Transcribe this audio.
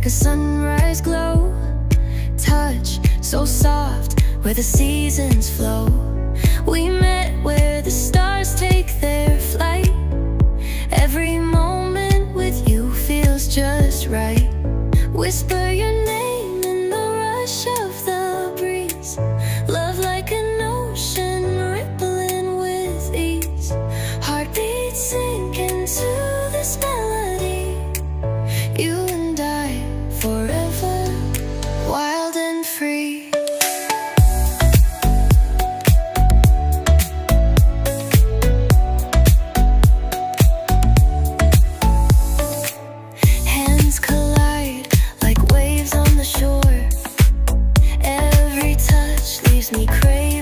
like a sunrise glow. Touch so soft, where the seasons flow. We met where the stars take their flight. Every moment with you feels just right. Whisper your name in the rush of the breeze. Love like an ocean rippling with ease. Heartbeats sink into this melody. You and I forever, wild and free. Hands collide like waves on the shore. Every touch leaves me craving